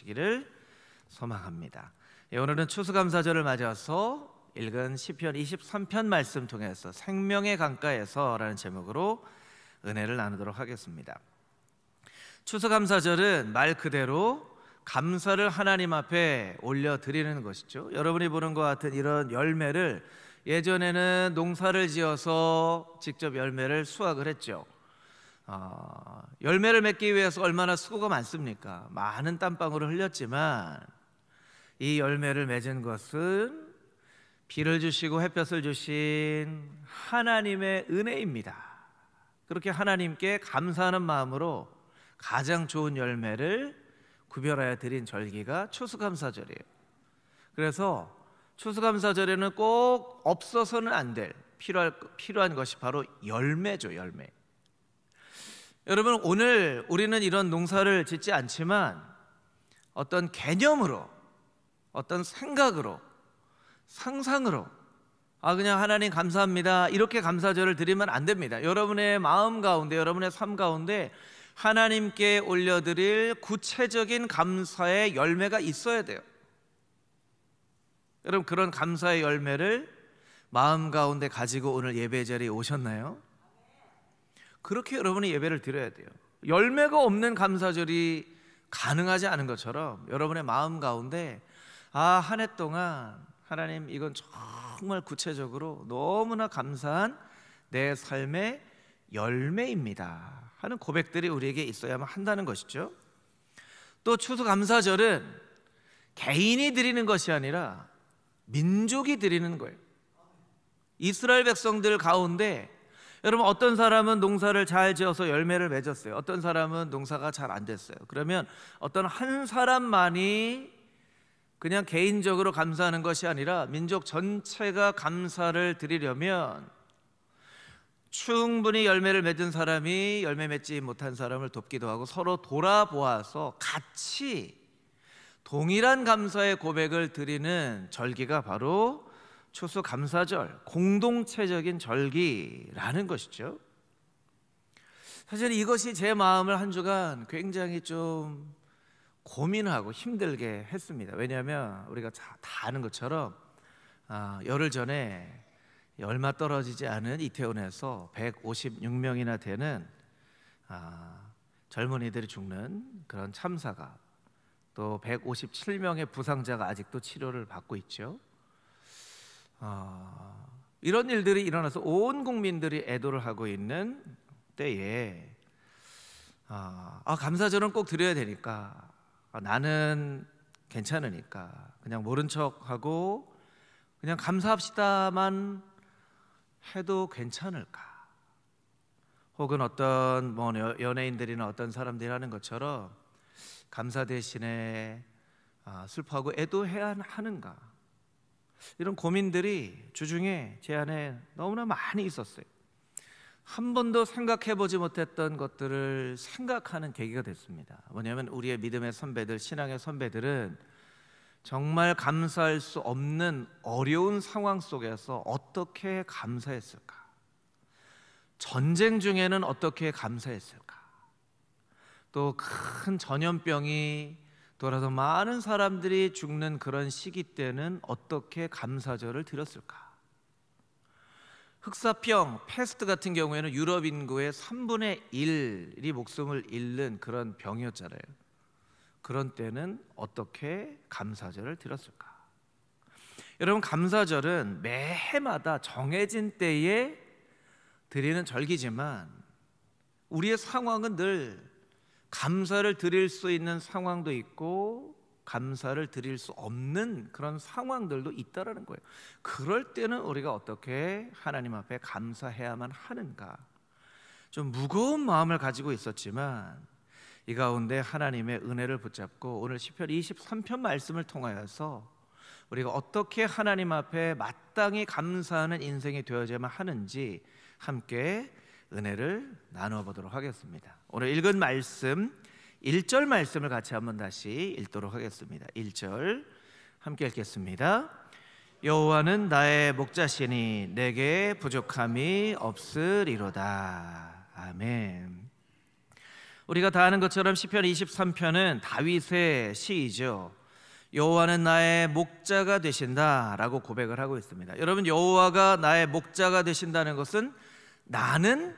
되시기를 소망합니다. 오늘은 추수감사절을 맞아서 읽은 시편 23편 말씀 통해서 생명의 강가에서라는 제목으로 은혜를 나누도록 하겠습니다. 추수감사절은 말 그대로 감사를 하나님 앞에 올려드리는 것이죠. 여러분이 보는 것 같은 이런 열매를 예전에는 농사를 지어서 직접 열매를 수확을 했죠. 열매를 맺기 위해서 얼마나 수고가 많습니까? 많은 땀방울을 흘렸지만 이 열매를 맺은 것은 비를 주시고 햇볕을 주신 하나님의 은혜입니다. 그렇게 하나님께 감사하는 마음으로 가장 좋은 열매를 구별하여 드린 절기가 추수감사절이에요. 그래서 추수감사절에는 꼭 없어서는 안 될 필요한 것이 바로 열매죠. 열매. 여러분, 오늘 우리는 이런 농사를 짓지 않지만 어떤 개념으로, 어떤 생각으로, 상상으로 그냥 하나님 감사합니다 이렇게 감사절을 드리면 안 됩니다. 여러분의 마음 가운데, 여러분의 삶 가운데 하나님께 올려드릴 구체적인 감사의 열매가 있어야 돼요. 여러분, 그런 감사의 열매를 마음 가운데 가지고 오늘 예배 자리에 오셨나요? 그렇게 여러분이 예배를 드려야 돼요. 열매가 없는 감사절이 가능하지 않은 것처럼 여러분의 마음 가운데 한 해 동안 하나님, 이건 정말 구체적으로 너무나 감사한 내 삶의 열매입니다 하는 고백들이 우리에게 있어야만 한다는 것이죠. 또 추수감사절은 개인이 드리는 것이 아니라 민족이 드리는 거예요. 이스라엘 백성들 가운데 여러분, 어떤 사람은 농사를 잘 지어서 열매를 맺었어요. 어떤 사람은 농사가 잘 안 됐어요. 그러면 어떤 한 사람만이 그냥 개인적으로 감사하는 것이 아니라 민족 전체가 감사를 드리려면 충분히 열매를 맺은 사람이 열매 맺지 못한 사람을 돕기도 하고 서로 돌아보아서 같이 동일한 감사의 고백을 드리는 절기가 바로 추수감사절, 공동체적인 절기라는 것이죠. 사실 이것이 제 마음을 한 주간 굉장히 좀 고민하고 힘들게 했습니다. 왜냐하면 우리가 다 아는 것처럼 열흘 전에 얼마 떨어지지 않은 이태원에서 156명이나 되는 젊은이들이 죽는 그런 참사가, 또 157명의 부상자가 아직도 치료를 받고 있죠. 이런 일들이 일어나서 온 국민들이 애도를 하고 있는 때에 감사절은 꼭 드려야 되니까, 나는 괜찮으니까 그냥 모른 척하고 그냥 감사합시다만 해도 괜찮을까? 혹은 어떤 연예인들이나 어떤 사람들이 하는 것처럼 감사 대신에 슬퍼하고 애도해야 하는가? 이런 고민들이 주중에 제 안에 너무나 많이 있었어요. 한 번도 생각해보지 못했던 것들을 생각하는 계기가 됐습니다. 뭐냐면 우리의 믿음의 선배들, 신앙의 선배들은 정말 감사할 수 없는 어려운 상황 속에서 어떻게 감사했을까? 전쟁 중에는 어떻게 감사했을까? 또 큰 전염병이 돌아서 많은 사람들이 죽는 그런 시기 때는 어떻게 감사절을 드렸을까? 흑사병, 패스트 같은 경우에는 유럽 인구의 3분의 1이 목숨을 잃는 그런 병이었잖아요. 그런 때는 어떻게 감사절을 드렸을까? 여러분, 감사절은 매해마다 정해진 때에 드리는 절기지만 우리의 상황은 늘 감사를 드릴 수 있는 상황도 있고 감사를 드릴 수 없는 그런 상황들도 있다라는 거예요. 그럴 때는 우리가 어떻게 하나님 앞에 감사해야만 하는가? 좀 무거운 마음을 가지고 있었지만 이 가운데 하나님의 은혜를 붙잡고 오늘 시편 23편 말씀을 통하여서 우리가 어떻게 하나님 앞에 마땅히 감사하는 인생이 되어야만 하는지 함께 은혜를 나누어 보도록 하겠습니다. 오늘 읽은 말씀 1절 말씀을 같이 한번 다시 읽도록 하겠습니다. 1절 함께 읽겠습니다. 여호와는 나의 목자시니 내게 부족함이 없으리로다. 아멘. 우리가 다 아는 것처럼 시편 23편은 다윗의 시이죠. 여호와는 나의 목자가 되신다라고 고백을 하고 있습니다. 여러분, 여호와가 나의 목자가 되신다는 것은 나는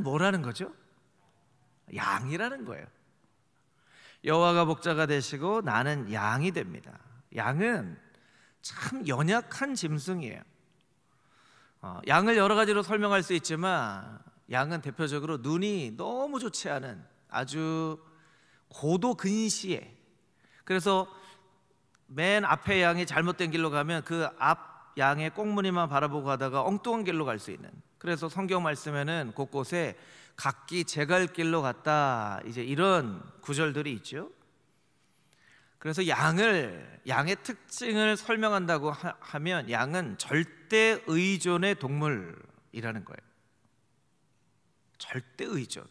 뭐라는 거죠? 양이라는 거예요. 여호와가 목자가 되시고 나는 양이 됩니다. 양은 참 연약한 짐승이에요. 양을 여러 가지로 설명할 수 있지만 양은 대표적으로 눈이 너무 좋지 않은 아주 고도 근시해. 그래서 맨 앞에 양이 잘못된 길로 가면 그 앞 양의 꽁무니만 바라보고 가다가 엉뚱한 길로 갈 수 있는, 그래서 성경 말씀에는 곳곳에 각기 제갈길로 갔다, 이제 이런 구절들이 있죠. 그래서 양의 특징을 설명한다고 하면 양은 절대 의존의 동물이라는 거예요. 절대 의존,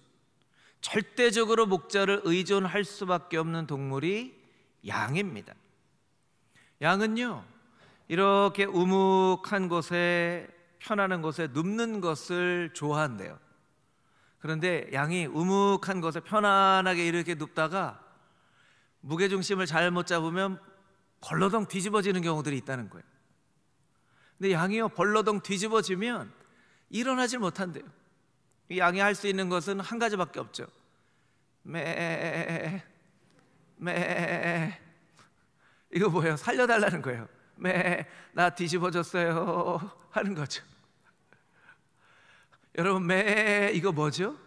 절대적으로 목자를 의존할 수밖에 없는 동물이 양입니다. 양은요, 이렇게 우묵한 곳에, 편안한 곳에 눕는 것을 좋아한대요. 그런데 양이 우묵한 곳에 편안하게 이렇게 눕다가 무게중심을 잘못 잡으면 벌러덩 뒤집어지는 경우들이 있다는 거예요. 근데 양이요, 벌러덩 뒤집어지면 일어나질 못한대요. 이 양이 할 수 있는 것은 한 가지밖에 없죠. 매 이거 뭐예요? 살려달라는 거예요. 나 뒤집어졌어요 하는 거죠. 여러분, 이거 뭐죠?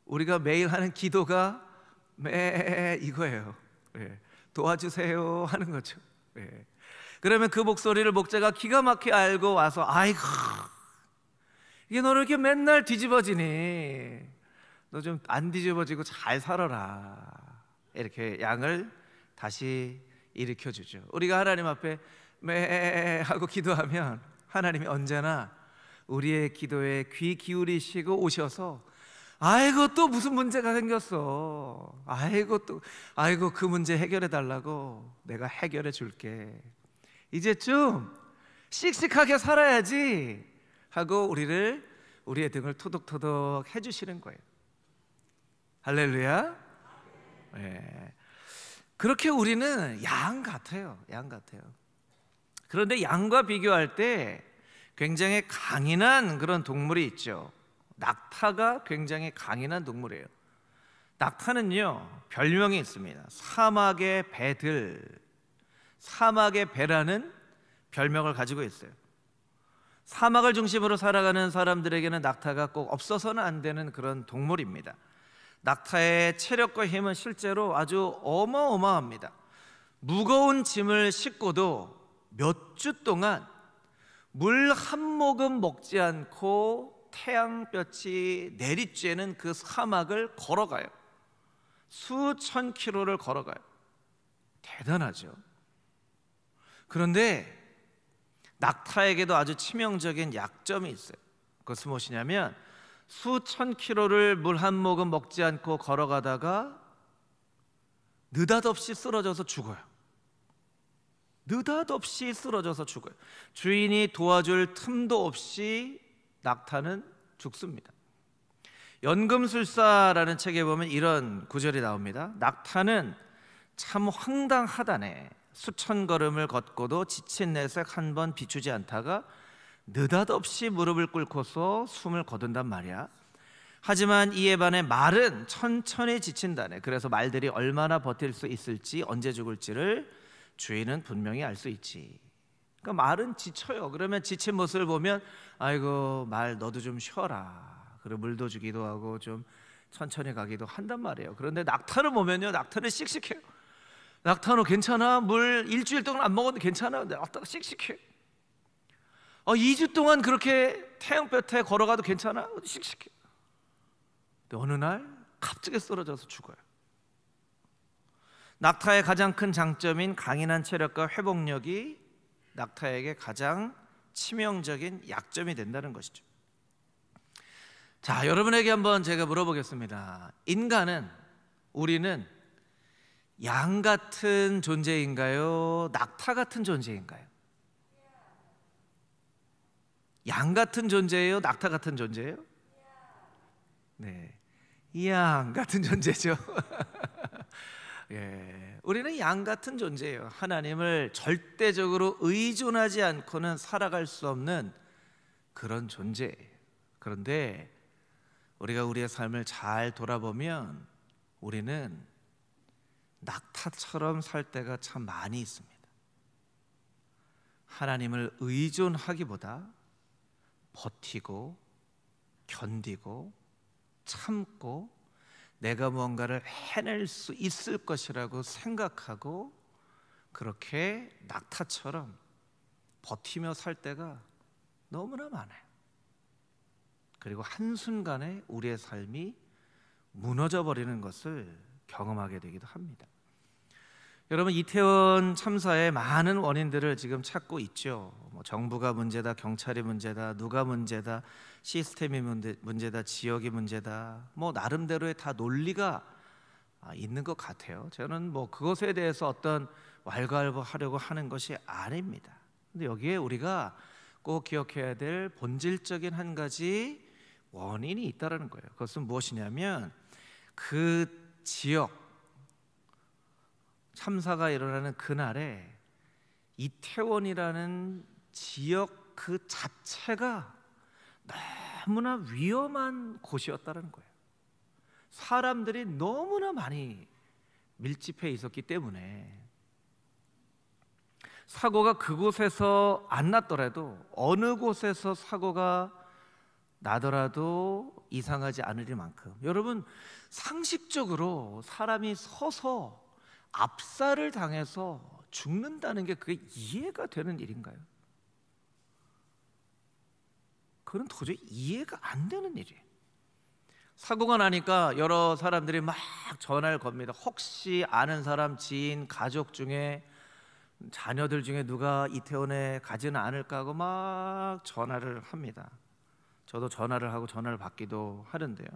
우리가 매일 하는 기도가 이거예요. 도와주세요 하는 거죠. 그러면 그 목소리를 목자가 기가 막히게 알고 와서, 아이고, 이게 너를 이렇게 맨날 뒤집어지니 너 좀 안 뒤집어지고 잘 살아라, 이렇게 양을 다시 일으켜주죠. 우리가 하나님 앞에 하고 기도하면 하나님이 언제나 우리의 기도에 귀 기울이시고 오셔서, 아이고 또 무슨 문제가 생겼어, 아이고 그 문제 해결해 달라고, 내가 해결해 줄게, 이제 좀 씩씩하게 살아야지 하고 우리의 등을 토독토독 해주시는 거예요. 할렐루야. 그렇게 우리는 양 같아요. 그런데 양과 비교할 때 굉장히 강인한 그런 동물이 있죠. 낙타가 굉장히 강인한 동물이에요. 낙타는요, 별명이 있습니다. 사막의 배라는 별명을 가지고 있어요. 사막을 중심으로 살아가는 사람들에게는 낙타가 꼭 없어서는 안 되는 그런 동물입니다. 낙타의 체력과 힘은 실제로 아주 어마어마합니다. 무거운 짐을 싣고도 몇 주 동안 물 한 모금 먹지 않고 태양볕이 내리쬐는 그 사막을 걸어가요. 수천 킬로를 걸어가요. 대단하죠. 그런데 낙타에게도 아주 치명적인 약점이 있어요. 그것은 무엇이냐면, 수천 킬로를 물 한 모금 먹지 않고 걸어가다가 느닷없이 쓰러져서 죽어요. 주인이 도와줄 틈도 없이 낙타는 죽습니다. 연금술사라는 책에 보면 이런 구절이 나옵니다. 낙타는 참 황당하다네. 수천 걸음을 걷고도 지친 내색 한 번 비추지 않다가 느닷없이 무릎을 꿇고서 숨을 거둔단 말이야. 하지만 이에 반해 말은 천천히 지친다네. 그래서 말들이 얼마나 버틸 수 있을지, 언제 죽을지를 주인은 분명히 알 수 있지. 그러니까 말은 지쳐요. 그러면 지친 모습을 보면, 아이고 말 너도 좀 쉬어라, 그리고 물도 주기도 하고 좀 천천히 가기도 한단 말이에요. 그런데 낙타를 보면요, 낙타는 씩씩해요. 낙타 너 괜찮아? 물 일주일 동안 안 먹었는데 괜찮아? 근데 낙타가 씩씩해. 2주 동안 그렇게 태양볕에 걸어가도 괜찮아? 씩씩해. 근데 어느 날 갑자기 쓰러져서 죽어요. 낙타의 가장 큰 장점인 강인한 체력과 회복력이 낙타에게 가장 치명적인 약점이 된다는 것이죠. 자, 여러분에게 한번 제가 물어보겠습니다. 우리는 양 같은 존재인가요? 낙타 같은 존재인가요? 양 같은 존재예요? 낙타 같은 존재예요? 네, 양 같은 존재죠. 예, 우리는 양 같은 존재예요. 하나님을 절대적으로 의존하지 않고는 살아갈 수 없는 그런 존재예요. 그런데 우리가 우리의 삶을 잘 돌아보면 우리는 낙타처럼 살 때가 참 많이 있습니다. 하나님을 의존하기보다 버티고 견디고 참고 내가 무언가를 해낼 수 있을 것이라고 생각하고 그렇게 낙타처럼 버티며 살 때가 너무나 많아요. 그리고 한순간에 우리의 삶이 무너져 버리는 것을 경험하게 되기도 합니다. 여러분, 이태원 참사의 많은 원인들을 지금 찾고 있죠. 정부가 문제다, 경찰이 문제다, 누가 문제다, 시스템이 문제다, 지역이 문제다. 나름대로의 다 논리가 있는 것 같아요. 저는 그것에 대해서 어떤 왈가왈부하려고 하는 것이 아닙니다. 근데 여기에 우리가 꼭 기억해야 될 본질적인 한 가지 원인이 있다는 거예요. 그것은 무엇이냐면 그 지역 참사가 일어나는 그날에 이태원이라는 지역 그 자체가 너무나 위험한 곳이었다는 거예요. 사람들이 너무나 많이 밀집해 있었기 때문에 사고가 그곳에서 안 났더라도 어느 곳에서 사고가 나더라도 이상하지 않을 만큼, 여러분, 상식적으로 사람이 서서 압살을 당해서 죽는다는 게 그게 이해가 되는 일인가요? 그건 도저히 이해가 안 되는 일이에요. 사고가 나니까 여러 사람들이 막 전화를 겁니다. 혹시 아는 사람, 지인, 가족 중에, 자녀들 중에 누가 이태원에 가지는 않을까 하고 막 전화를 합니다. 저도 전화를 하고 전화를 받기도 하는데요.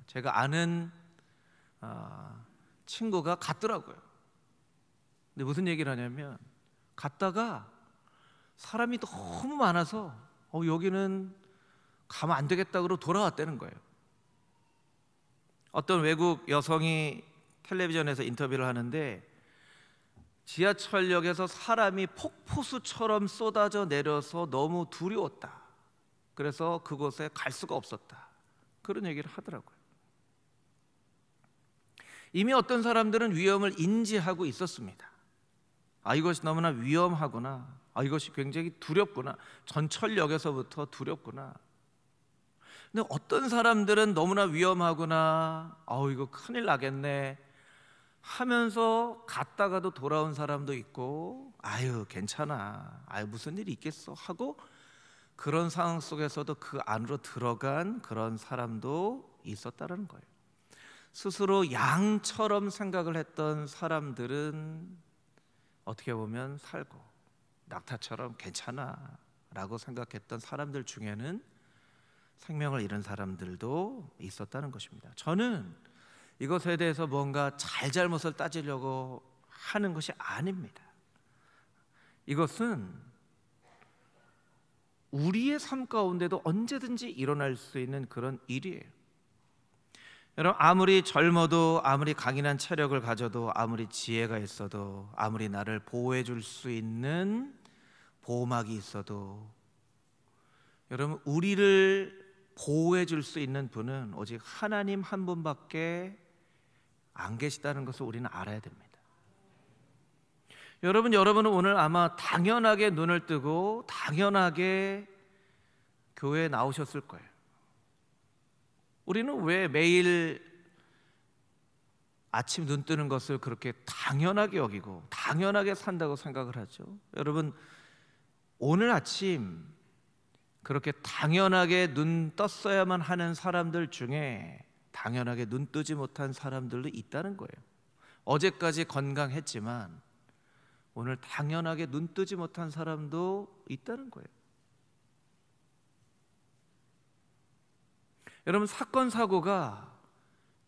제가 아는 친구가 갔더라고요. 근데 무슨 얘기를 하냐면 갔다가 사람이 너무 많아서 여기는 가면 안 되겠다 그러고 돌아왔다는 거예요. 어떤 외국 여성이 텔레비전에서 인터뷰를 하는데 지하철역에서 사람이 폭포수처럼 쏟아져 내려서 너무 두려웠다. 그래서 그곳에 갈 수가 없었다. 그런 얘기를 하더라고요. 이미 어떤 사람들은 위험을 인지하고 있었습니다. 이것이 너무나 위험하구나. 이것이 굉장히 두렵구나. 전철역에서부터 두렵구나. 근데 어떤 사람들은 너무나 위험하구나. 이거 큰일 나겠네 하면서 갔다가도 돌아온 사람도 있고, 괜찮아. 무슨 일이 있겠어 하고 그런 상황 속에서도 그 안으로 들어간 그런 사람도 있었다는 거예요. 스스로 양처럼 생각을 했던 사람들은 어떻게 보면 살고, 낙타처럼 괜찮아 라고 생각했던 사람들 중에는 생명을 잃은 사람들도 있었다는 것입니다. 저는 이것에 대해서 뭔가 잘잘못을 따지려고 하는 것이 아닙니다. 이것은 우리의 삶 가운데도 언제든지 일어날 수 있는 그런 일이에요. 여러분, 아무리 젊어도, 아무리 강인한 체력을 가져도, 아무리 지혜가 있어도, 아무리 나를 보호해 줄 수 있는 보호막이 있어도, 여러분, 우리를 보호해 줄 수 있는 분은 오직 하나님 한 분밖에 안 계시다는 것을 우리는 알아야 됩니다. 여러분은 오늘 아마 당연하게 눈을 뜨고 당연하게 교회에 나오셨을 거예요. 우리는 왜 매일 아침 눈 뜨는 것을 그렇게 당연하게 여기고 당연하게 산다고 생각을 하죠? 여러분, 오늘 아침 그렇게 당연하게 눈 떴어야만 하는 사람들 중에 당연하게 눈 뜨지 못한 사람들도 있다는 거예요. 어제까지 건강했지만 오늘 당연하게 눈 뜨지 못한 사람도 있다는 거예요. 여러분, 사건 사고가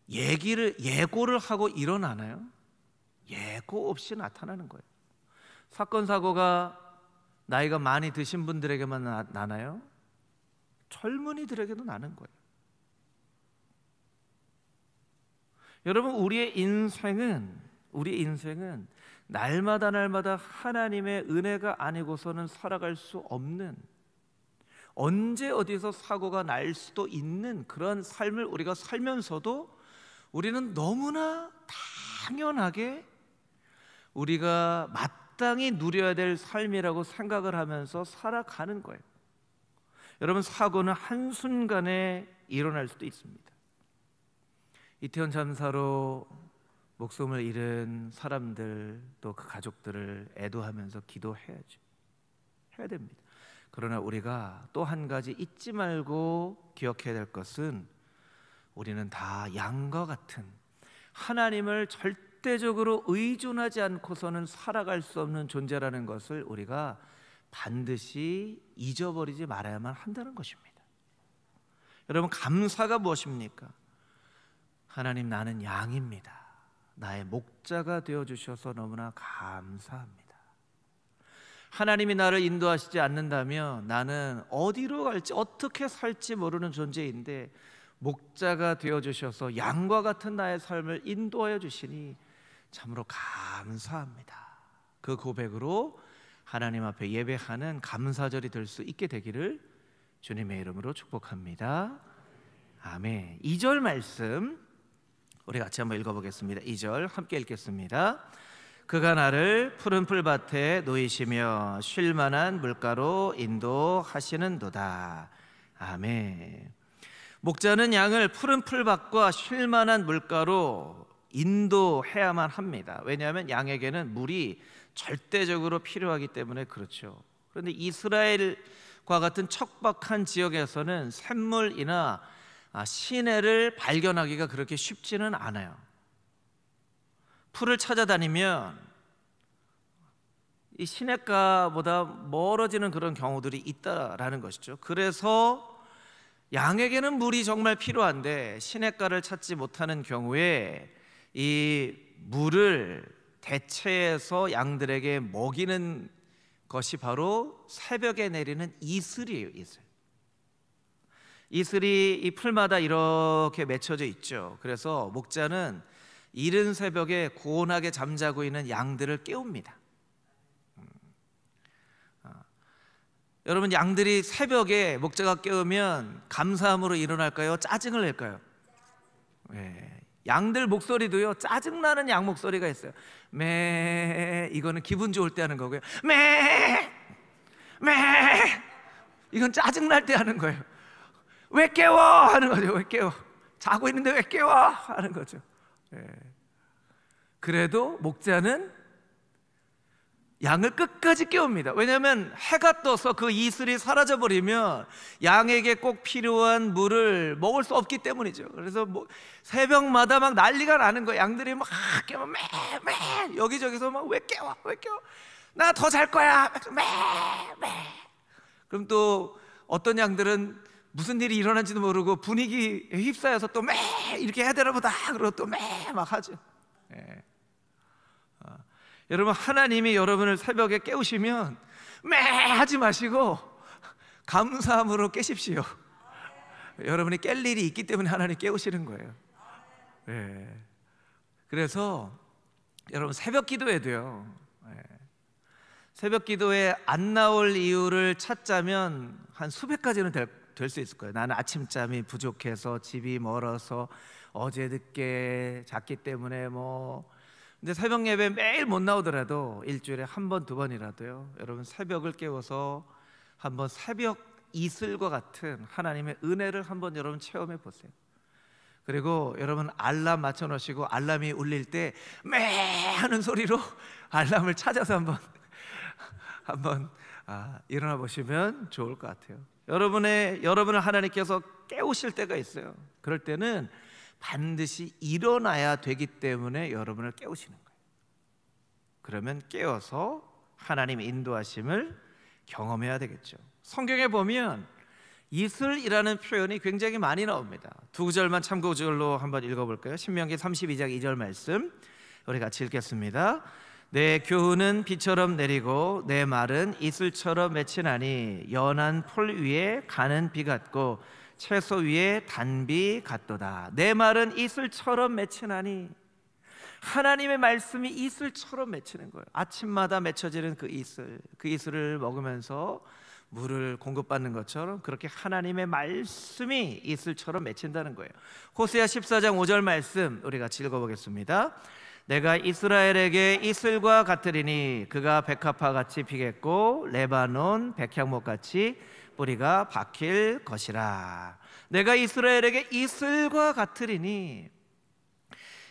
예고를 하고 일어나나요? 예고 없이 나타나는 거예요. 사건 사고가 나이가 많이 드신 분들에게만 나나요? 젊은이들에게도 나는 거예요. 여러분, 우리의 인생은 날마다 하나님의 은혜가 아니고서는 살아갈 수 없는, 언제 어디서 사고가 날 수도 있는 그런 삶을 우리가 살면서도 우리는 너무나 당연하게 우리가 마땅히 누려야 될 삶이라고 생각을 하면서 살아가는 거예요. 여러분, 사고는 한순간에 일어날 수도 있습니다. 이태원 참사로 목숨을 잃은 사람들, 또 그 가족들을 애도하면서 기도해야죠. 해야 됩니다. 그러나 우리가 또 한 가지 잊지 말고 기억해야 될 것은, 우리는 다 양과 같은 하나님을 절대적으로 의존하지 않고서는 살아갈 수 없는 존재라는 것을 우리가 반드시 잊어버리지 말아야만 한다는 것입니다. 여러분, 감사가 무엇입니까? 하나님, 나는 양입니다. 나의 목자가 되어주셔서 너무나 감사합니다. 하나님이 나를 인도하시지 않는다면 나는 어디로 갈지, 어떻게 살지 모르는 존재인데, 목자가 되어주셔서 양과 같은 나의 삶을 인도하여 주시니 참으로 감사합니다. 그 고백으로 하나님 앞에 예배하는 감사절이 될 수 있게 되기를 주님의 이름으로 축복합니다. 아멘. 2절 말씀 우리 같이 한번 읽어보겠습니다. 2절 함께 읽겠습니다. 그가 나를 푸른 풀밭에 놓이시며 쉴만한 물가로 인도하시는도다. 아멘. 목자는 양을 푸른 풀밭과 쉴만한 물가로 인도해야만 합니다. 왜냐하면 양에게는 물이 절대적으로 필요하기 때문에 그렇죠. 그런데 이스라엘과 같은 척박한 지역에서는 샘물이나 시내를 발견하기가 그렇게 쉽지는 않아요. 풀을 찾아다니면 이 시냇가보다 멀어지는 그런 경우들이 있다라는 것이죠. 그래서 양에게는 물이 정말 필요한데 시냇가를 찾지 못하는 경우에 이 물을 대체해서 양들에게 먹이는 것이 바로 새벽에 내리는 이슬이에요. 이슬이 이 풀마다 이렇게 맺혀져 있죠. 그래서 목자는 이른 새벽에 고온하게 잠자고 있는 양들을 깨웁니다. 여러분, 양들이 새벽에 목자가 깨우면 감사함으로 일어날까요? 짜증을 낼까요? 네. 양들 목소리도요, 짜증나는 양 목소리가 있어요. 매, 이거는 기분 좋을 때 하는 거고요. 매, 이건 짜증날 때 하는 거예요. 왜 깨워? 하는 거죠. 왜 깨워? 자고 있는데 왜 깨워? 하는 거죠. 네. 그래도 목자는 양을 끝까지 깨웁니다. 왜냐하면 해가 떠서 그 이슬이 사라져버리면 양에게 꼭 필요한 물을 먹을 수 없기 때문이죠. 그래서 새벽마다 막 난리가 나는 거예요. 양들이 막 깨면 매 여기저기서 막 왜 깨워? 나 더 잘 거야. 매. 그럼 또 어떤 양들은 무슨 일이 일어난지도 모르고 분위기에 휩싸여서 또 매 이렇게 해야 되나 보다 그러고 또 매 막 하죠. 네. 여러분, 하나님이 여러분을 새벽에 깨우시면 매 하지 마시고 감사함으로 깨십시오. 여러분이 깰 일이 있기 때문에 하나님 깨우시는 거예요. 네. 그래서 여러분, 새벽 기도해야 돼요. 네. 새벽 기도에 안 나올 이유를 찾자면 한 수백 가지는 될 수 있을 거예요. 나는 아침잠이 부족해서, 집이 멀어서, 어제 늦게 잤기 때문에 근데 새벽 예배 매일 못 나오더라도 일주일에 한 번, 두 번이라도요, 여러분 새벽을 깨워서 한번 새벽 이슬과 같은 하나님의 은혜를 한번 여러분 체험해 보세요. 그리고 여러분 알람 맞춰 놓으시고 알람이 울릴 때 매 하는 소리로 알람을 찾아서 한번 일어나 보시면 좋을 것 같아요. 여러분을 하나님께서 깨우실 때가 있어요. 그럴 때는 반드시 일어나야 되기 때문에 여러분을 깨우시는 거예요. 그러면 깨어서 하나님의 인도하심을 경험해야 되겠죠. 성경에 보면 이슬이라는 표현이 굉장히 많이 나옵니다. 두 구절만 참고절로 한번 읽어볼까요? 신명기 32장 2절 말씀 우리 같이 읽겠습니다. 내 교훈은 비처럼 내리고 내 말은 이슬처럼 맺히나니 연한 풀 위에 가는 비 같고 채소 위에 단비 같도다. 내 말은 이슬처럼 맺히나니. 하나님의 말씀이 이슬처럼 맺히는 거예요. 아침마다 맺혀지는 그 이슬을 먹으면서 물을 공급받는 것처럼 그렇게 하나님의 말씀이 이슬처럼 맺힌다는 거예요. 호세아 14장 5절 말씀 우리 같이 읽어보겠습니다. 내가 이스라엘에게 이슬과 같으리니 그가 백합화같이 피겠고 레바논 백향목같이 뿌리가 박힐 것이라. 내가 이스라엘에게 이슬과 같으리니,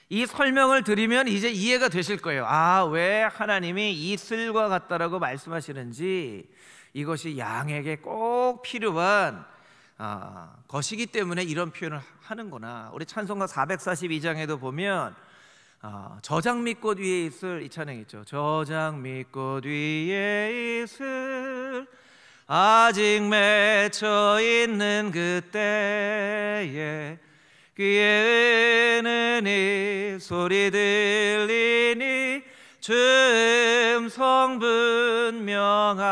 이 설명을 드리면 이제 이해가 되실 거예요. 왜 하나님이 이슬과 같다라고 말씀하시는지, 이것이 양에게 꼭 필요한 것이기 때문에 이런 표현을 하는구나. 우리 찬송가 442장에도 보면 저장미꽃 위에 이슬, 이 찬양 있죠. 저장미꽃 위에 이슬 아직 맺혀 있는 그때에 귀에 은은히 소리 들리니 주 음성 분명하다.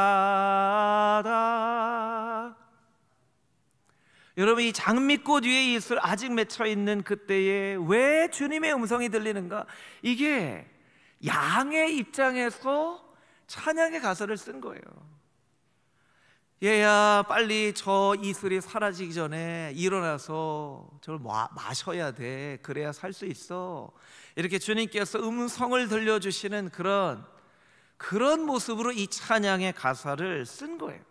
여러분, 이 장미꽃 위에 이슬 아직 맺혀 있는 그때에 왜 주님의 음성이 들리는가? 이게 양의 입장에서 찬양의 가사를 쓴 거예요. 얘야, 빨리 저 이슬이 사라지기 전에 일어나서 저걸 마셔야 돼. 그래야 살 수 있어. 이렇게 주님께서 음성을 들려주시는 그런 모습으로 이 찬양의 가사를 쓴 거예요.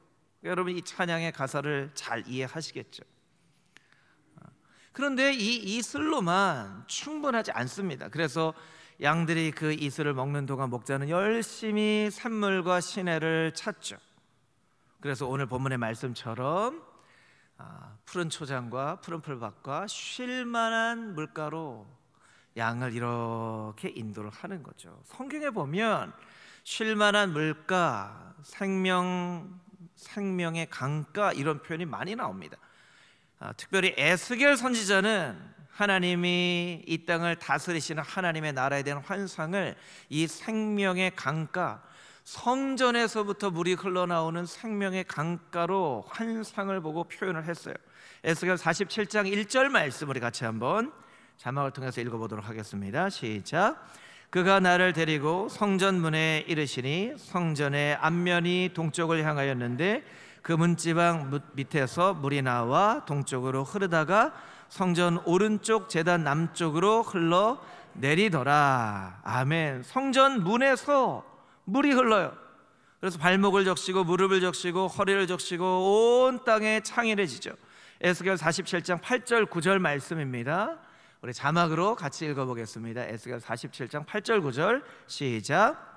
여러분, 이 찬양의 가사를 잘 이해하시겠죠? 그런데 이 이슬로만 충분하지 않습니다. 그래서 양들이 그 이슬을 먹는 동안 목자는 열심히 샘물과 시내를 찾죠. 그래서 오늘 본문의 말씀처럼 푸른 초장과 푸른 풀밭과 쉴만한 물가로 양을 이렇게 인도를 하는 거죠. 성경에 보면 쉴만한 물가, 생명의 강가, 이런 표현이 많이 나옵니다. 특별히 에스겔 선지자는 하나님이 이 땅을 다스리시는 하나님의 나라에 대한 환상을 이 생명의 강가, 성전에서부터 물이 흘러나오는 생명의 강가로 환상을 보고 표현을 했어요. 에스겔 47장 1절 말씀 우리 같이 한번 자막을 통해서 읽어보도록 하겠습니다. 시작. 그가 나를 데리고 성전 문에 이르시니 성전의 앞면이 동쪽을 향하였는데 그 문지방 밑에서 물이 나와 동쪽으로 흐르다가 성전 오른쪽 제단 남쪽으로 흘러 내리더라. 아멘. 성전 문에서 물이 흘러요. 그래서 발목을 적시고 무릎을 적시고 허리를 적시고 온 땅에 창일해지죠. 에스겔 47장 8절 9절 말씀입니다. 우리 자막으로 같이 읽어보겠습니다. 에스겔 47장 8절 9절 시작.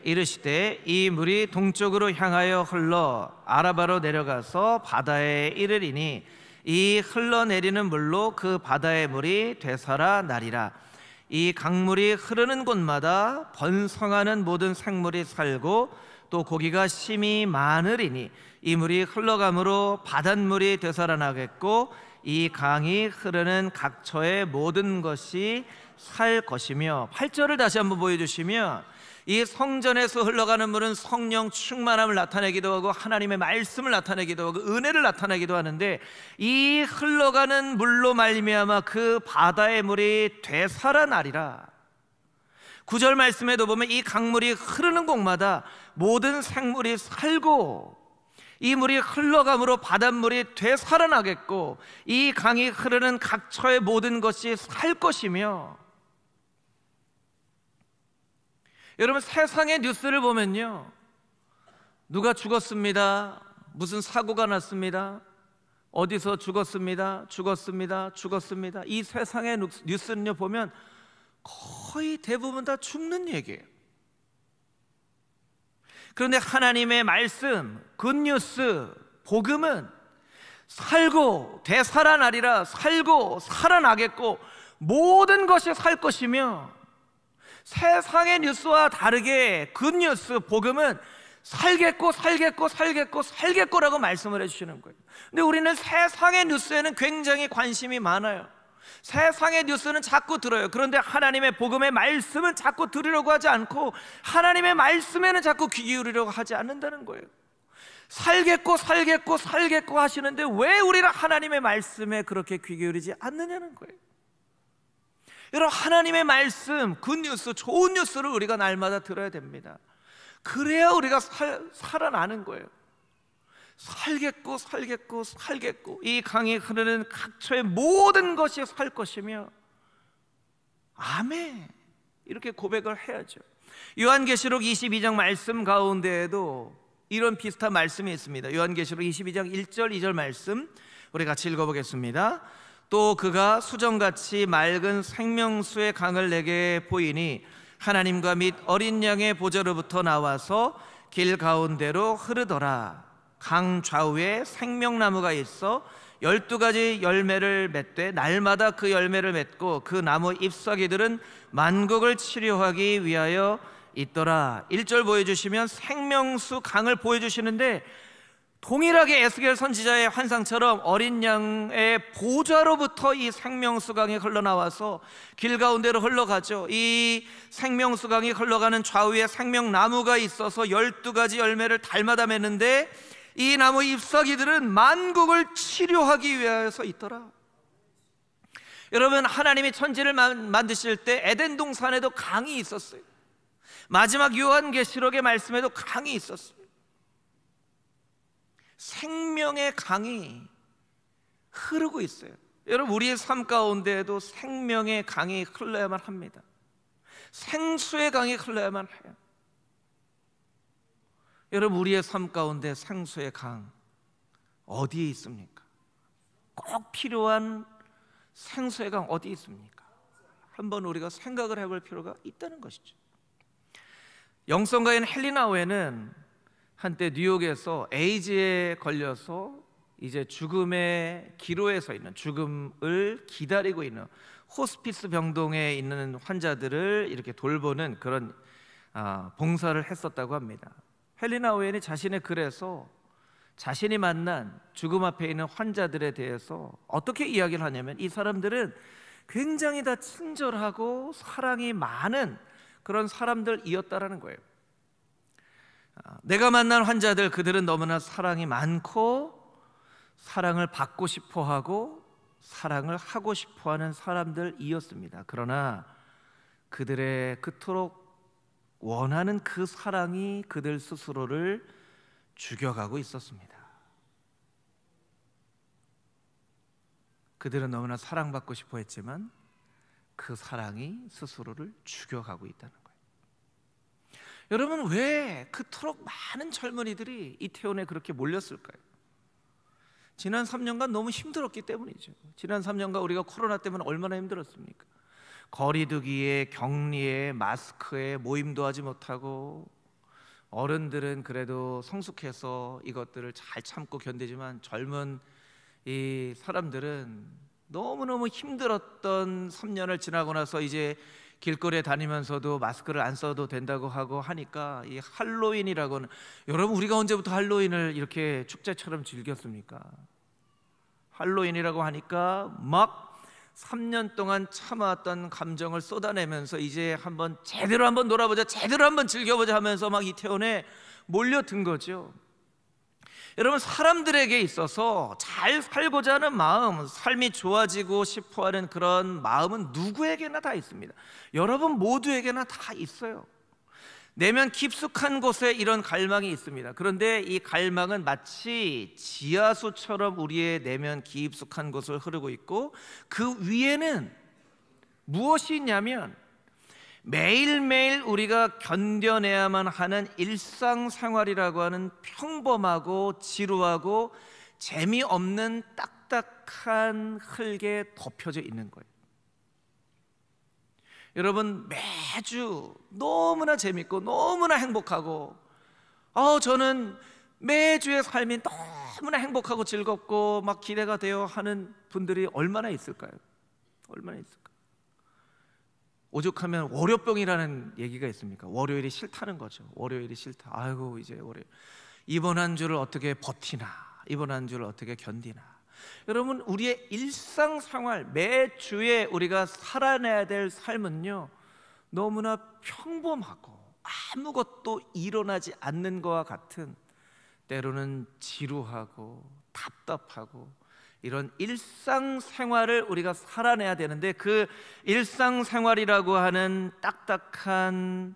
이르시되 이 물이 동쪽으로 향하여 흘러 아라바로 내려가서 바다에 이르리니 이 흘러내리는 물로 그 바다의 물이 되살아 나리라. 이 강물이 흐르는 곳마다 번성하는 모든 생물이 살고 또 고기가 심히 많으리니 이 물이 흘러감으로 바닷물이 되살아나겠고 이 강이 흐르는 각처의 모든 것이 살 것이며. 8절을 다시 한번 보여주시면 이 성전에서 흘러가는 물은 성령 충만함을 나타내기도 하고 하나님의 말씀을 나타내기도 하고 은혜를 나타내기도 하는데, 이 흘러가는 물로 말미암아 그 바다의 물이 되살아나리라. 9절 말씀에도 보면 이 강물이 흐르는 곳마다 모든 생물이 살고 이 물이 흘러감으로 바닷물이 되살아나겠고 이 강이 흐르는 각처의 모든 것이 살 것이며. 여러분, 세상의 뉴스를 보면요, 누가 죽었습니다, 무슨 사고가 났습니다, 어디서 죽었습니다, 이 세상의 뉴스는요 보면 거의 대부분 다 죽는 얘기예요. 그런데 하나님의 말씀, 굿뉴스, 복음은 살고 되살아나리라, 살고 살아나겠고 모든 것이 살 것이며, 세상의 뉴스와 다르게 굿뉴스, 복음은 살겠고라고 말씀을 해주시는 거예요. 근데 우리는 세상의 뉴스에는 굉장히 관심이 많아요. 세상의 뉴스는 자꾸 들어요. 그런데 하나님의 복음의 말씀은 자꾸 들으려고 하지 않고 하나님의 말씀에는 자꾸 귀 기울이려고 하지 않는다는 거예요. 살겠고 살겠고 살겠고 하시는데 왜 우리는 하나님의 말씀에 그렇게 귀 기울이지 않느냐는 거예요. 여러분, 하나님의 말씀, 굿뉴스, 좋은 뉴스를 우리가 날마다 들어야 됩니다. 그래야 우리가 살아나는 거예요. 살겠고 살겠고 살겠고, 이 강이 흐르는 각처의 모든 것이 살 것이며, 아멘, 이렇게 고백을 해야죠. 요한계시록 22장 말씀 가운데에도 이런 비슷한 말씀이 있습니다. 요한계시록 22장 1절 2절 말씀 우리 같이 읽어보겠습니다. 또 그가 수정같이 맑은 생명수의 강을 내게 보이니 하나님과 및 어린 양의 보좌로부터 나와서 길 가운데로 흐르더라. 강 좌우에 생명나무가 있어 12가지 열매를 맺되 날마다 그 열매를 맺고 그 나무 잎사귀들은 만국을 치료하기 위하여 있더라. 1절 보여주시면 생명수 강을 보여주시는데, 동일하게 에스겔 선지자의 환상처럼 어린 양의 보좌로부터 이 생명수강이 흘러나와서 길 가운데로 흘러가죠. 이 생명수강이 흘러가는 좌우에 생명나무가 있어서 12가지 열매를 달마다 맺는데, 이 나무 잎사귀들은 만국을 치료하기 위하여서 있더라. 여러분, 하나님이 천지를 만드실 때 에덴 동산에도 강이 있었어요. 마지막 요한계시록의 말씀에도 강이 있었어요. 생명의 강이 흐르고 있어요. 여러분, 우리의 삶 가운데에도 생명의 강이 흘러야만 합니다. 생수의 강이 흘러야만 해요. 여러분, 우리의 삶 가운데 생수의 강 어디에 있습니까? 꼭 필요한 생수의 강 어디에 있습니까? 한번 우리가 생각을 해볼 필요가 있다는 것이죠. 영성가인 헬리나 오웬은 한때 뉴욕에서 에이즈에 걸려서 이제 죽음의 기로에 서 있는, 죽음을 기다리고 있는 호스피스 병동에 있는 환자들을 이렇게 돌보는 그런 봉사를 했었다고 합니다. 헬리나 오웬이 자신의 글에서 자신이 만난 죽음 앞에 있는 환자들에 대해서 어떻게 이야기를 하냐면, 이 사람들은 굉장히 다 친절하고 사랑이 많은 그런 사람들이었다라는 거예요. 내가 만난 환자들, 그들은 너무나 사랑이 많고 사랑을 받고 싶어하고 사랑을 하고 싶어하는 사람들이었습니다. 그러나 그들의 그토록 원하는 그 사랑이 그들 스스로를 죽여가고 있었습니다. 그들은 너무나 사랑받고 싶어 했지만 그 사랑이 스스로를 죽여가고 있다는 거예요. 여러분, 왜 그토록 많은 젊은이들이 이태원에 그렇게 몰렸을까요? 지난 3년간 너무 힘들었기 때문이죠. 지난 3년간 우리가 코로나 때문에 얼마나 힘들었습니까? 거리두기에, 격리에, 마스크에, 모임도 하지 못하고, 어른들은 그래도 성숙해서 이것들을 잘 참고 견디지만 젊은 이 사람들은 너무너무 힘들었던 3년을 지나고 나서 이제 길거리에 다니면서도 마스크를 안 써도 된다고 하고 하니까, 이 할로윈이라고는, 여러분, 우리가 언제부터 할로윈을 이렇게 축제처럼 즐겼습니까? 할로윈이라고 하니까 막 3년 동안 참아왔던 감정을 쏟아내면서 이제 제대로 한번 놀아보자, 제대로 한번 즐겨보자 하면서 막 이태원에 몰려든 거죠. 여러분, 사람들에게 있어서 잘 살고자 하는 마음, 삶이 좋아지고 싶어하는 그런 마음은 누구에게나 다 있습니다. 여러분 모두에게나 다 있어요. 내면 깊숙한 곳에 이런 갈망이 있습니다. 그런데 이 갈망은 마치 지하수처럼 우리의 내면 깊숙한 곳을 흐르고 있고, 그 위에는 무엇이 있냐면 매일매일 우리가 견뎌내야만 하는 일상생활이라고 하는 평범하고 지루하고 재미없는 딱딱한 흙에 덮여져 있는 거예요. 여러분, 매주 너무나 재밌고 너무나 행복하고, 저는 매주의 삶이 너무나 행복하고 즐겁고 막 기대가 되어 하는 분들이 얼마나 있을까요? 얼마나 있을까요? 오죽하면 월요병이라는 얘기가 있습니까? 월요일이 싫다는 거죠. 월요일이 싫다. 아이고, 이제 월요일, 이번 한 주를 어떻게 버티나, 이번 한 주를 어떻게 견디나. 여러분, 우리의 일상생활, 매주에 우리가 살아내야 될 삶은요, 너무나 평범하고 아무것도 일어나지 않는 것과 같은 때로는 지루하고 답답하고 이런 일상생활을 우리가 살아내야 되는데, 그 일상생활이라고 하는 딱딱한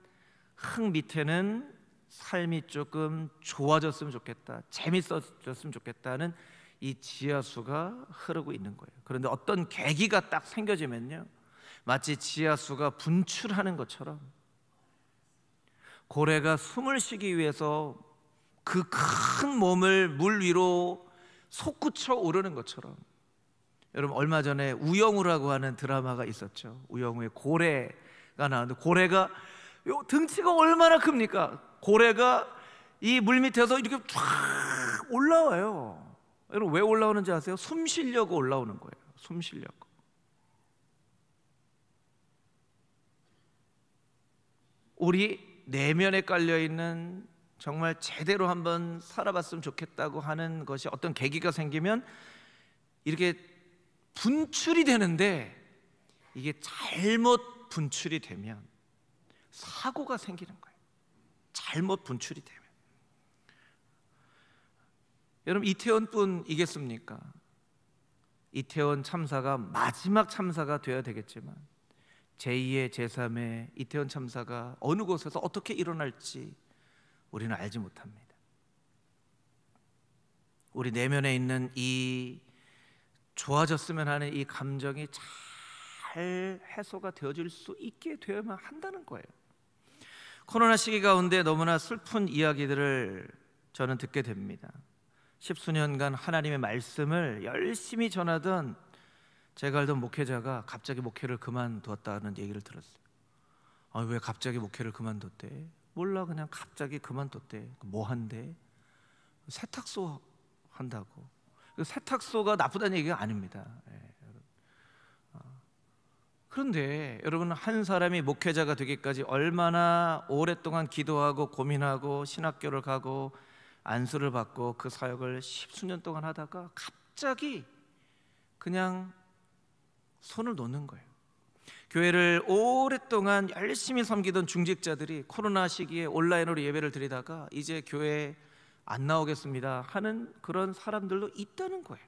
흙 밑에는 삶이 조금 좋아졌으면 좋겠다, 재밌어졌으면 좋겠다는 이 지하수가 흐르고 있는 거예요. 그런데 어떤 계기가 딱 생겨지면요, 마치 지하수가 분출하는 것처럼 고래가 숨을 쉬기 위해서 그 큰 몸을 물 위로 솟구쳐 오르는 것처럼, 여러분 얼마 전에 우영우라고 하는 드라마가 있었죠. 우영우의 고래가 나왔는데, 고래가 등치가 얼마나 큽니까? 고래가 이 물 밑에서 이렇게 쫙 올라와요. 여러분 왜 올라오는지 아세요? 숨 쉬려고 올라오는 거예요. 숨 쉬려고. 우리 내면에 깔려있는 정말 제대로 한번 살아봤으면 좋겠다고 하는 것이 어떤 계기가 생기면 이렇게 분출이 되는데, 이게 잘못 분출이 되면 사고가 생기는 거예요. 잘못 분출이 되면. 여러분 이태원 뿐이겠습니까? 이태원 참사가 마지막 참사가 되어야 되겠지만 제2의 제3의 이태원 참사가 어느 곳에서 어떻게 일어날지 우리는 알지 못합니다. 우리 내면에 있는 이 좋아졌으면 하는 이 감정이 잘 해소가 되어질 수 있게 되어야만 한다는 거예요. 코로나 시기 가운데 너무나 슬픈 이야기들을 저는 듣게 됩니다. 10수년간 하나님의 말씀을 열심히 전하던 제가 알던 목회자가 갑자기 목회를 그만두었다는 얘기를 들었어요. 왜 갑자기 목회를 그만뒀대? 몰라, 그냥 갑자기 그만뒀대. 뭐 한대? 세탁소 한다고. 세탁소가 나쁘다는 얘기가 아닙니다. 그런데 여러분, 한 사람이 목회자가 되기까지 얼마나 오랫동안 기도하고 고민하고 신학교를 가고 안수를 받고 그 사역을 10수년 동안 하다가 갑자기 그냥 손을 놓는 거예요. 교회를 오랫동안 열심히 섬기던 중직자들이 코로나 시기에 온라인으로 예배를 드리다가 이제 교회에 안 나오겠습니다 하는 그런 사람들도 있다는 거예요.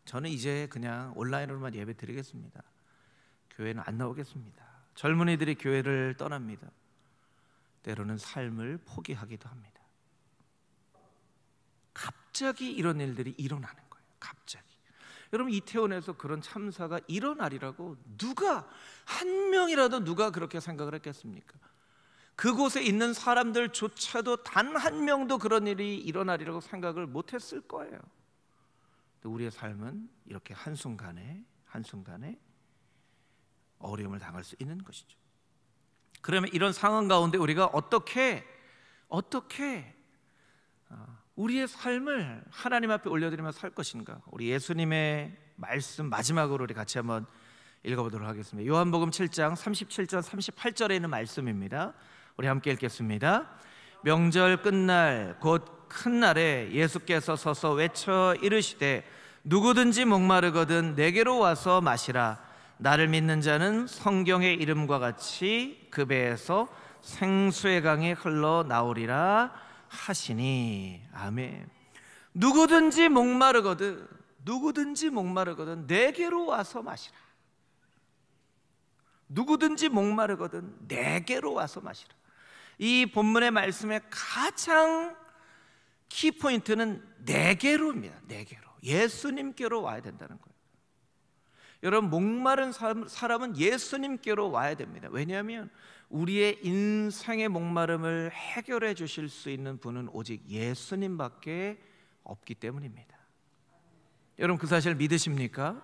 저는 이제 그냥 온라인으로만 예배 드리겠습니다. 교회는 안 나오겠습니다. 젊은이들이 교회를 떠납니다. 때로는 삶을 포기하기도 합니다. 갑자기 이런 일들이 일어나는 거예요. 갑자기. 여러분, 이태원에서 그런 참사가 일어나리라고 누가 한 명이라도 누가 그렇게 생각을 했겠습니까? 그곳에 있는 사람들조차도 단 한 명도 그런 일이 일어나리라고 생각을 못했을 거예요. 우리의 삶은 이렇게 한순간에 어려움을 당할 수 있는 것이죠. 그러면 이런 상황 가운데 우리가 어떻게 우리의 삶을 하나님 앞에 올려드리며 살 것인가? 우리 예수님의 말씀 마지막으로 우리 같이 한번 읽어보도록 하겠습니다. 요한복음 7장 37절 38절에 있는 말씀입니다. 우리 함께 읽겠습니다. 명절 끝날 곧 큰 날에 예수께서 서서 외쳐 이르시되 누구든지 목마르거든 내게로 와서 마시라. 나를 믿는 자는 성경의 이름과 같이 그 배에서 생수의 강이 흘러나오리라 하시니. 아멘. 누구든지 목마르거든 내게로 와서 마시라. 누구든지 목마르거든 내게로 와서 마시라. 이 본문의 말씀의 가장 키포인트는 내게로입니다. 내게로, 예수님께로 와야 된다는 거예요. 여러분, 목마른 사람은 예수님께로 와야 됩니다. 왜냐하면 우리의 인생의 목마름을 해결해 주실 수 있는 분은 오직 예수님밖에 없기 때문입니다. 여러분, 그 사실 믿으십니까?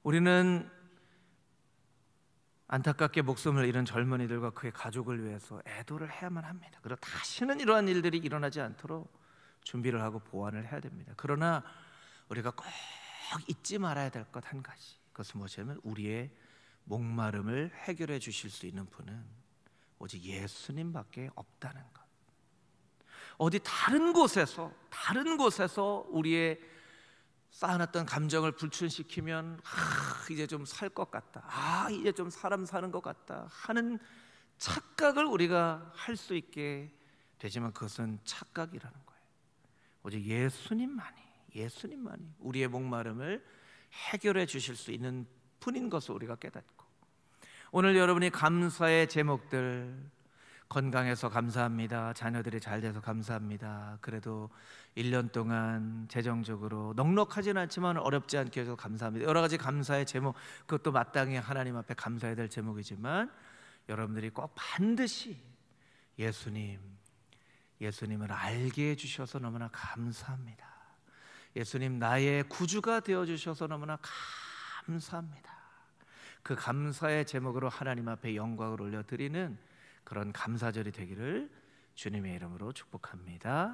우리는 안타깝게 목숨을 잃은 젊은이들과 그의 가족을 위해서 애도를 해야만 합니다. 그리고 다시는 이러한 일들이 일어나지 않도록 준비를 하고 보완을 해야 됩니다. 그러나 우리가 꼭 잊지 말아야 될 것 한 가지, 그것은 무엇이냐면 우리의 목마름을 해결해 주실 수 있는 분은 오직 예수님밖에 없다는 것. 어디 다른 곳에서 우리의 쌓아놨던 감정을 불춘시키면 이제 좀 살 것 같다, 이제 좀 사람 사는 것 같다 하는 착각을 우리가 할 수 있게 되지만 그것은 착각이라는 거예요. 오직 예수님만이 우리의 목마름을 해결해 주실 수 있는 분인 것을 우리가 깨닫고, 오늘 여러분이 감사의 제목들, 건강해서 감사합니다, 자녀들이 잘 돼서 감사합니다, 그래도 1년 동안 재정적으로 넉넉하지는 않지만 어렵지 않게 해서 감사합니다, 여러 가지 감사의 제목, 그것도 마땅히 하나님 앞에 감사해야 될 제목이지만 여러분들이 꼭 반드시 예수님을 알게 해주셔서 너무나 감사합니다, 예수님 나의 구주가 되어주셔서 너무나 감사합니다, 그 감사의 제목으로 하나님 앞에 영광을 올려드리는 그런 감사절이 되기를 주님의 이름으로 축복합니다.